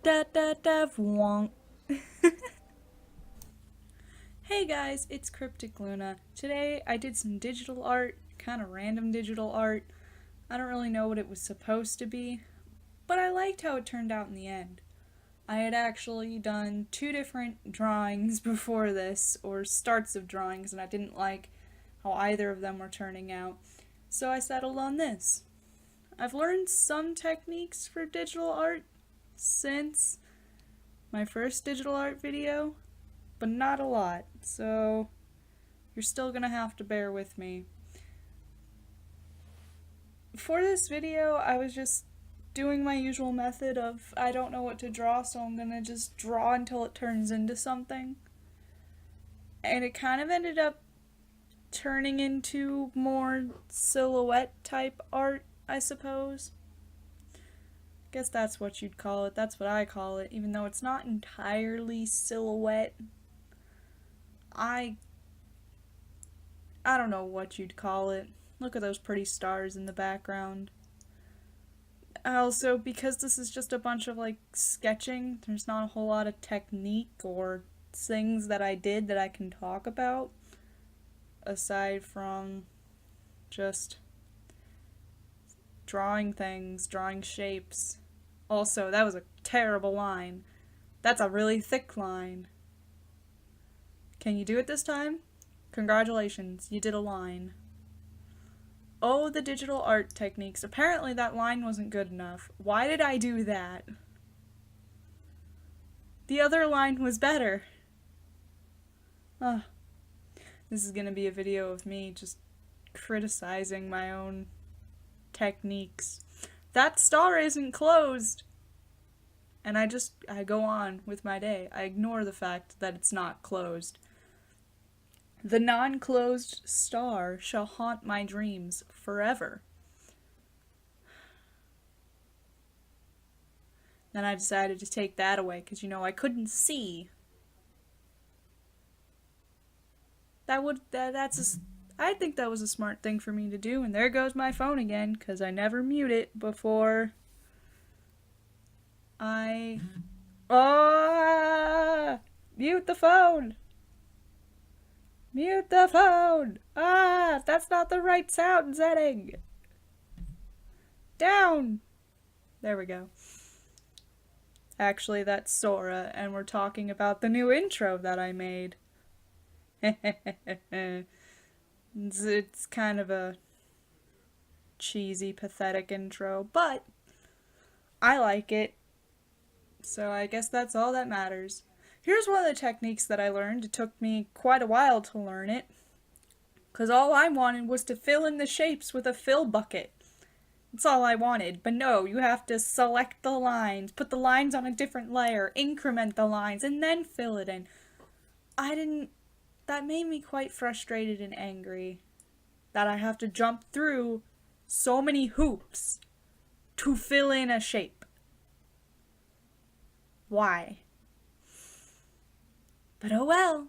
Da da da wonk. Hey guys, it's Cryptic Luna. Today I did some digital art, kind of random digital art. I don't really know what it was supposed to be, but I liked how it turned out in the end. I had actually done two different drawings before this, or starts of drawings, and I didn't like how either of them were turning out, so I settled on this. I've learned some techniques for digital art since my first digital art video, but not a lot, so you're still gonna have to bear with me. For this video, I was just doing my usual method of I don't know what to draw, so I'm gonna just draw until it turns into something. And it kind of ended up turning into more silhouette type art, I suppose. Guess that's what you'd call it. That's what I call it, even though it's not entirely silhouette. I don't know what you'd call it. Look at those pretty stars in the background. Also, because this is just a bunch of like sketching, there's not a whole lot of technique or things that I did that I can talk about aside from just drawing things, drawing shapes. Also, that was a terrible line. That's a really thick line. Can you do it this time? Congratulations, you did a line. Oh, the digital art techniques. Apparently that line wasn't good enough. Why did I do that? The other line was better. Ugh. This is gonna be a video of me just criticizing my own techniques. That star isn't closed! And I go on with my day. I ignore the fact that it's not closed. The non-closed star shall haunt my dreams forever. Then I decided to take that away because, I couldn't see. I think that was a smart thing for me to do, and there goes my phone again because I never mute it before I... Mute the phone! Mute the phone! That's not the right sound setting! Down! There we go. Actually, that's Sora, and we're talking about the new intro that I made. It's kind of a cheesy, pathetic intro, but I like it, so I guess that's all that matters. Here's one of the techniques that I learned. It took me quite a while to learn it, because all I wanted was to fill in the shapes with a fill bucket. That's all I wanted. But no, you have to select the lines, put the lines on a different layer, increment the lines, and then fill it in. That made me quite frustrated and angry that I have to jump through so many hoops to fill in a shape. Why? But oh well.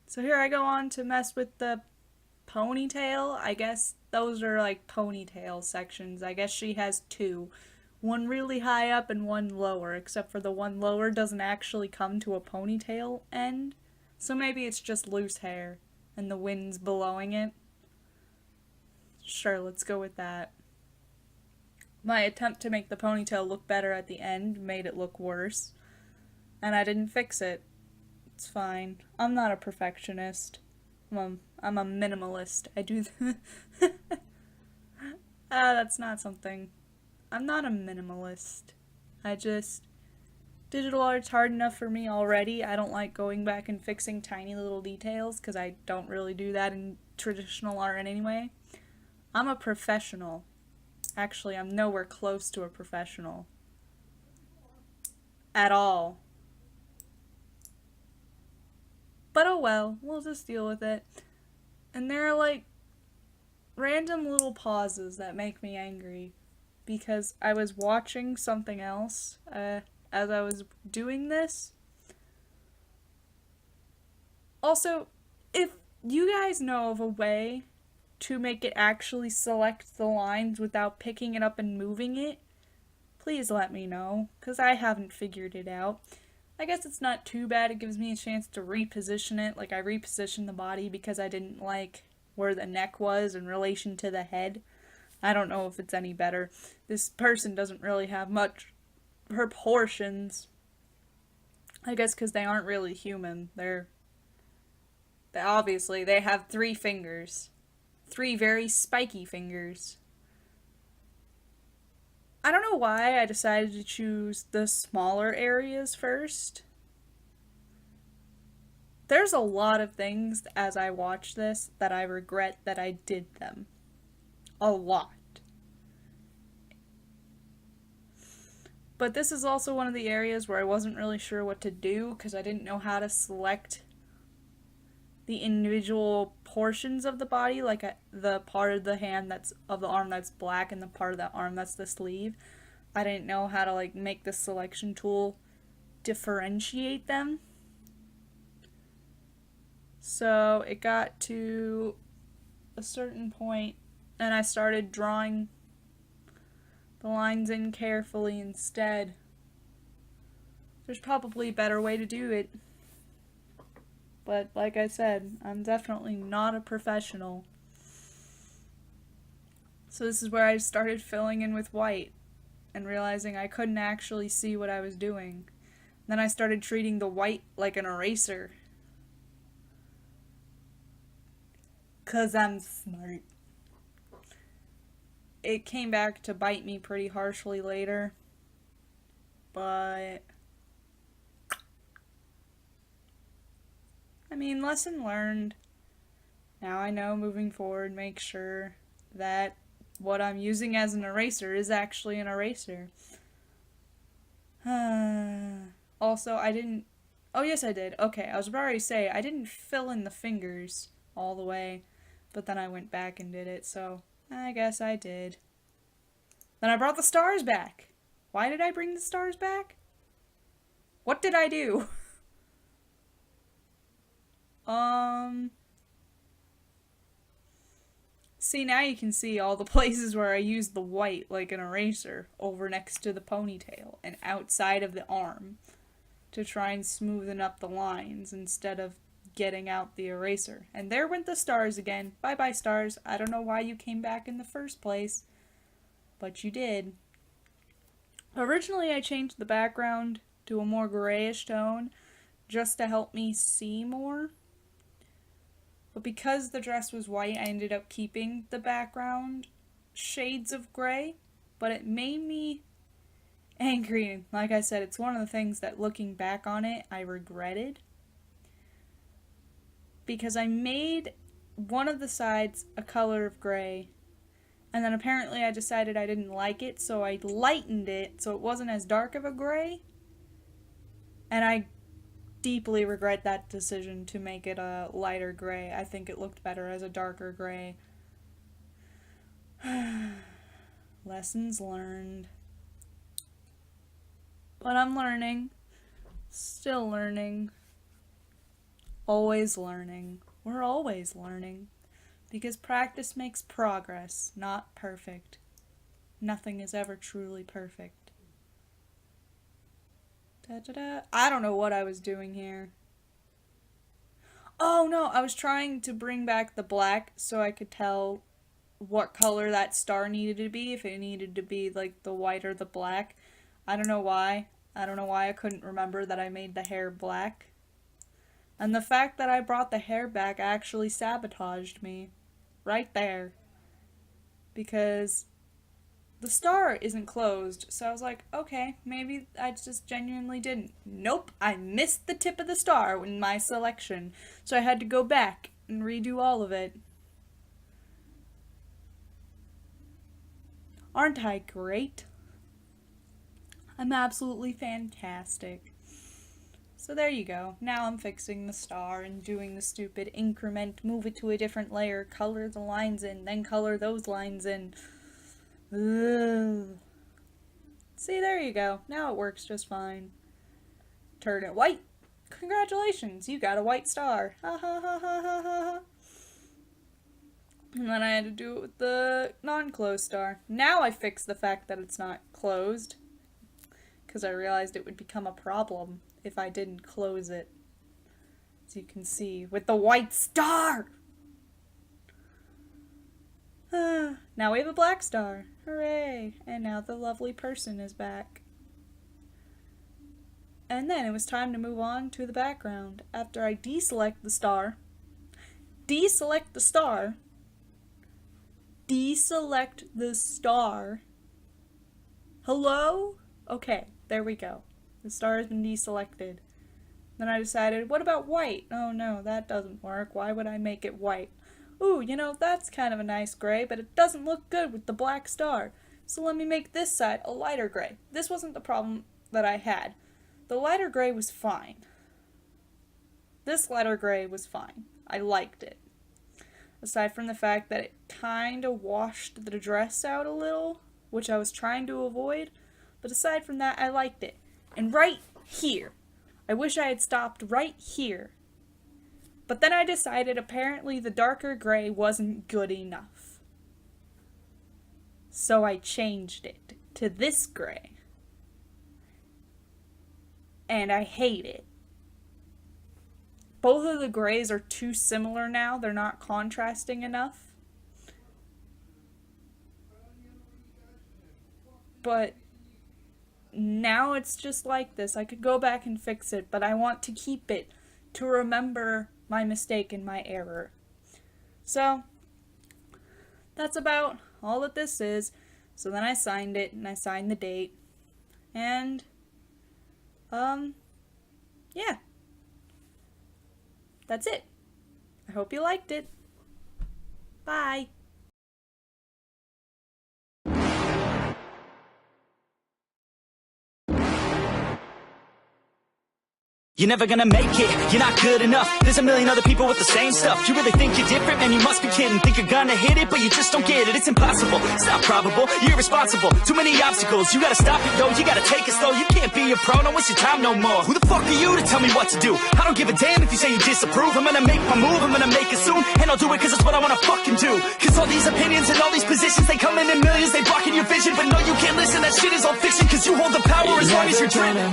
So here I go on to mess with the ponytail. I guess those are like ponytail sections. I guess she has two. One really high up and one lower, except for the one lower doesn't actually come to a ponytail end. So maybe it's just loose hair and the wind's blowing it. Sure, let's go with that. My attempt to make the ponytail look better at the end made it look worse. And I didn't fix it. It's fine. I'm not a perfectionist. I'm a minimalist. I do that's not something. I'm not a minimalist. Digital art's hard enough for me already. I don't like going back and fixing tiny little details because I don't really do that in traditional art anyway. I'm a professional. Actually, I'm nowhere close to a professional. At all. But oh well, we'll just deal with it. And there are like random little pauses that make me angry because I was watching something else as I was doing this. Also, if you guys know of a way to make it actually select the lines without picking it up and moving it, please let me know, because I haven't figured it out. I guess it's not too bad. It gives me a chance to reposition it. Like, I repositioned the body because I didn't like where the neck was in relation to the head. I don't know if it's any better. This person doesn't really have much proportions. I guess because they aren't really human. Obviously, they have 3 fingers. 3 very spiky fingers. I don't know why I decided to choose the smaller areas first. There's a lot of things as I watch this that I regret that I did them. A lot. But this is also one of the areas where I wasn't really sure what to do because I didn't know how to select the individual portions of the body, like the part of the hand that's of the arm that's black and the part of that arm that's the sleeve. I didn't know how to like make the selection tool differentiate them. So it got to a certain point and I started drawing the lines in carefully instead. There's probably a better way to do it. But like I said, I'm definitely not a professional. So this is where I started filling in with white and realizing I couldn't actually see what I was doing. Then I started treating the white like an eraser. 'Cause I'm smart. It came back to bite me pretty harshly later. But I mean, lesson learned. Now I know moving forward, make sure that what I'm using as an eraser is actually an eraser. Also, I didn't... Oh, yes, I did. Okay, I was about to say, I didn't fill in the fingers all the way, but then I went back and did it, so I guess I did. Then I brought the stars back. Why did I bring the stars back? What did I do? See, now you can see all the places where I used the white like an eraser over next to the ponytail and outside of the arm to try and smoothen up the lines instead of getting out the eraser. And there went the stars again. Bye-bye, stars. I don't know why you came back in the first place, but you did. Originally, I changed the background to a more grayish tone just to help me see more. But because the dress was white, I ended up keeping the background shades of gray. But it made me angry. Like I said, it's one of the things that looking back on it, I regretted. Because I made one of the sides a color of gray. And then apparently I decided I didn't like it, so I lightened it so it wasn't as dark of a gray. And I deeply regret that decision to make it a lighter gray. I think it looked better as a darker gray. Lessons learned. But I'm learning. Still learning. Always learning. We're always learning. Because practice makes progress, not perfect. Nothing is ever truly perfect. Da-da-da. I don't know what I was doing here. Oh no, I was trying to bring back the black so I could tell what color that star needed to be, if it needed to be like the white or the black. I don't know why. I don't know why I couldn't remember that I made the hair black. And the fact that I brought the hair back actually sabotaged me. Right there. Because the star isn't closed, so I was like, okay, maybe I just genuinely didn't. Nope, I missed the tip of the star in my selection, so I had to go back and redo all of it. Aren't I great? I'm absolutely fantastic. So there you go. Now I'm fixing the star and doing the stupid increment, move it to a different layer, color the lines in, then color those lines in. Ugh. See, there you go. Now it works just fine. Turn it white. Congratulations, you got a white star. Ha ha ha ha ha ha. And then I had to do it with the non-closed star. Now I fixed the fact that it's not closed. because I realized it would become a problem if I didn't close it. As you can see, with the white star! Now we have a black star. Hooray! And now the lovely person is back. And then it was time to move on to the background. After I deselect the star, deselect the star, hello? Okay, there we go. The star has been deselected. Then I decided, what about white? Oh no, that doesn't work. Why would I make it white? Ooh, you know, that's kind of a nice gray, but it doesn't look good with the black star. So let me make this side a lighter gray. This wasn't the problem that I had. The lighter gray was fine. This lighter gray was fine. I liked it. Aside from the fact that it kind of washed the dress out a little, which I was trying to avoid. But aside from that, I liked it. And right here, I wish I had stopped right here. But then I decided apparently the darker gray wasn't good enough. So I changed it to this gray. And I hate it. Both of the grays are too similar now. They're not contrasting enough. But now it's just like this. I could go back and fix it, but I want to keep it to remember my mistake and my error. So that's about all that this is. So then I signed it, and I signed the date. And yeah. That's it. I hope you liked it. Bye. You're never gonna make it, you're not good enough. There's a million other people with the same stuff. You really think you're different? Man, you must be kidding. Think you're gonna hit it, but you just don't get it. It's impossible, it's not probable, you're irresponsible. Too many obstacles, you gotta stop it, yo. You gotta take it slow, you can't be a pro. Don't waste your time no more. Who the fuck are you to tell me what to do? I don't give a damn if you say you disapprove. I'm gonna make my move, I'm gonna make it soon. And I'll do it cause it's what I wanna fucking do. Cause all these opinions and all these positions, they come in millions, they blocking your vision. But no, you can't listen, that shit is all fiction. Cause you hold the power as long as you're dreaming.